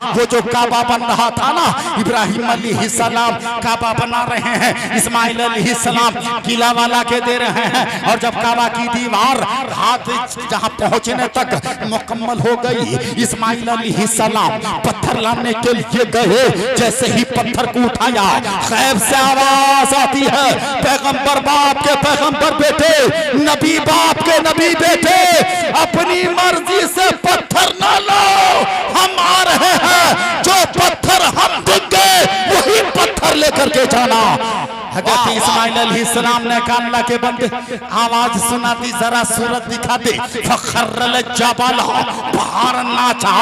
वो जो काबा बन रहा था ना, इब्राहिम अलैहिस्सलाम काबा बना रहे हैं, इस्माइल अलैहिस्सलाम किला वाला के दे रहे हैं, और जब काबा की दीवार हाथ जहां पहुंचने तक मुकम्मल हो गई, इस्माइल अलैहिस्सलाम पत्थर लाने के लिए गए। जैसे ही पत्थर को उठाया, गैब से आवाज आती है, पैगंबर बाप के पैगंबर बेटे, नबी बाप के नबी बेटे, अपनी मर्जी से पत्थर ना लो, हम आ रहे हैं। जो पत्थर हम देंगे वही पत्थर लेकर के जाना। हजरत इस्माइल अलैहिस्सलाम ने कहा, अल्लाह के बंदे आवाज सुना दी, जरा सूरत दिखा दे। फखर्रल जबल, पहाड़ नाचा।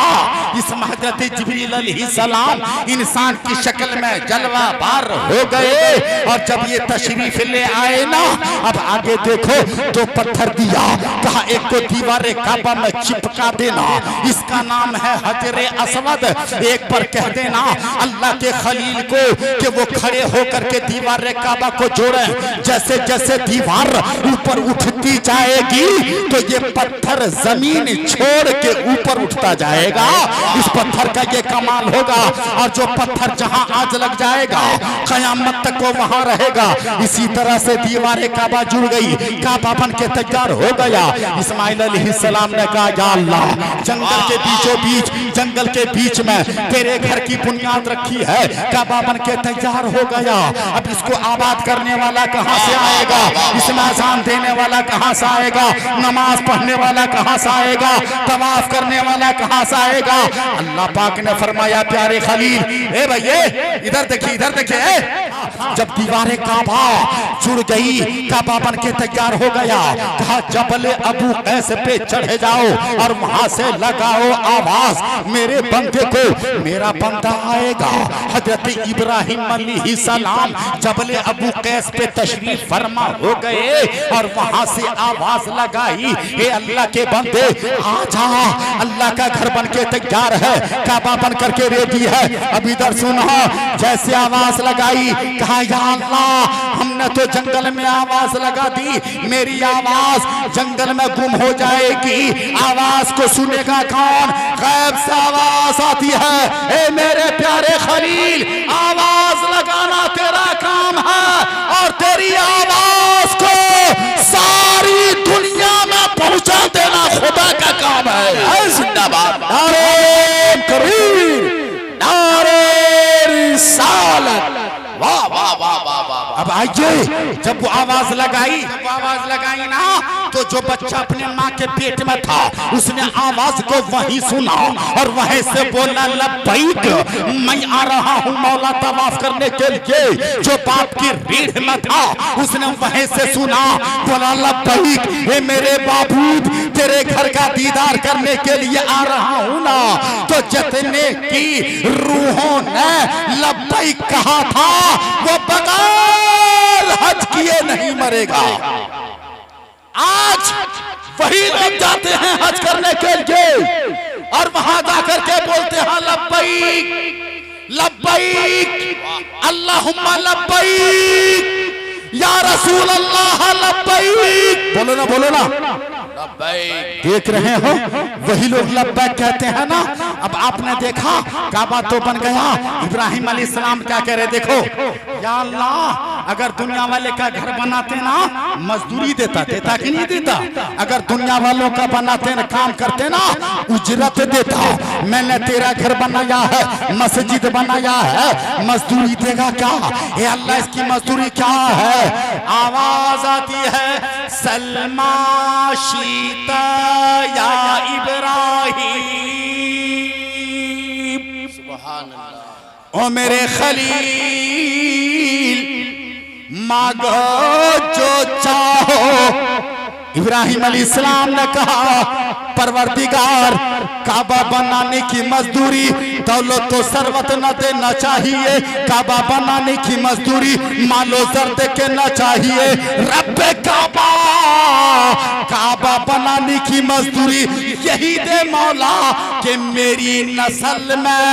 इसमें हजरत जिब्रील अलैहिस्सलाम इंसान की शक्ल में जलवा बार हो गए, और जब ये तशरीफ ले आए ना, अब आगे देखो, तो पत्थर दिया, कहा एक को दीवारे काबा में चिपका देना, इसका नाम है हजरे असवद। एक पर कह देना अल्लाह के खलील को कि वो खड़े होकर के दीवारे काबा को जोड़े। जैसे जैसे दीवार ऊपर उठती जाएगी तो ये पत्थर जमीन छोड़ के ऊपर उठता जाएगा। इस पत्थर का ये कमाल होगा, और जो पत्थर जहां आज लग जाएगा कयामत तक वो वहां रहेगा। इसी तरह से दीवार काबा जुड़ गई, काबा बन के तैयार हो गया। इस्माइल अलैहिस्सलाम ने कहा, या अल्लाह, जंगल के बीचों बीच, जंगल के बीच में तेरे घर की बुनियाद रखी है, काबा बन के तैयार हो गया। अब इसको आबाद करने वाला कहां से आएगा, इसमें अज़ान देने वाला कहां से आएगा, नमाज पढ़ने वाला कहां से आएगा, तवाफ करने वाला कहां से आएगा। अल्लाह पाक ने फरमाया, प्यारे खलील, ए भैया इधर देखिए, इधर देखिए। जब दीवारें काबा जुड़ गई, काबा बन के तैयार हो गया, कहा जबल अबू कैस पे चढ़े जाओ और वहां से लगाओ आवाज, मेरे बंदे को मेरा बंदा आएगा। हजरत इब्राहिम अलैहिस्सलाम जबल अबू कैस पे तशरीफ फरमा हो गए, और वहां से आवाज लगाई, हे अल्लाह के बंदे आ जा, अल्लाह का घर बन के तैयार है, काबा बन करके रेडी है। अब इधर सुनो, जैसे आवाज लगाई, कहा या अल्लाह, हमने तो जंगल में आवाज लगा दी, मेरी आवाज जंगल में गुम हो जाएगी, आवाज को सुनेगा कौन? गैब से आवाज आती है, ए मेरे प्यारे खलील, आवाज लगाना तेरा काम है, और तेरी आवाज को सारी दुनिया में पहुंचा देना खुदा का काम है। जिंदाबाद नारे तकबीर, नारे रिसालत। वाह वाह वाह वाह वाह। अब आइए, जब वो आवाज लगाई, ना, तो जो बच्चा अपने माँ के पेट में था उसने आवाज को वहीं सुना और वहीं से बोला, लब्बैक, मैं आ रहा हूँ मौला तवाफ करने के लिए। जो बाप की रीढ़ में था उसने वहीं से सुना, बोला, लब्बैक, हे मेरे बाबूद, तेरे घर का दीदार करने के लिए आ रहा हूँ ना। तो जितने की रूहों ने लब्बैक कहा था, वो बगैर हज किए नहीं मरेगा। आज वही लोग जाते हैं हज करने के लिए, और वहां जाकर के बोलते हैं, लब्बैक लब्बैक अल्लाहुम्मा लब्बैक या रसूल अल्लाह लब्बैक। बोलो ना, बोलो ना, देख रहे हो वही लोग लब्बैक कहते हैं ना। अब आपने देखा काबा तो बन गया, इब्राहिम अलैहिस्सलाम क्या कह रहे, देखो, या अल्लाह, अगर दुनिया वाले का घर बनाते ना, मजदूरी देता कि नहीं देता? अगर दुनिया वालों का बनाते ना, काम करते ना, उजरत देता। मैंने तेरा घर बनाया है, मस्जिद बनाया है, मजदूरी देगा क्या? हे अल्लाह, इसकी मजदूरी क्या है? आवाज आती है, सलमा शीता या इब्राहिम, सुभान अल्लाह, ओ मेरे खलील, मांगो जो चाहो। इब्राहिम अलैहिस्सलाम ने कहा, परवरदिगार, काबा बनाने की मजदूरी दौलत तो सरवत न देना चाहिए, काबा बनाने की मजदूरी मालो जर दे के न चाहिए। रब्बे काबा, काबा बनाने की मजदूरी यही दे मौला कि मेरी नस्ल में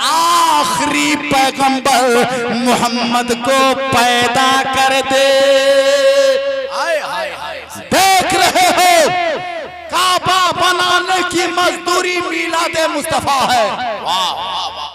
आखिरी पैगंबर मोहम्मद को पैदा कर दे। देख रहे हो, काबा बनाने की मजदूरी मीलादे मुस्तफा है। वाह वाह।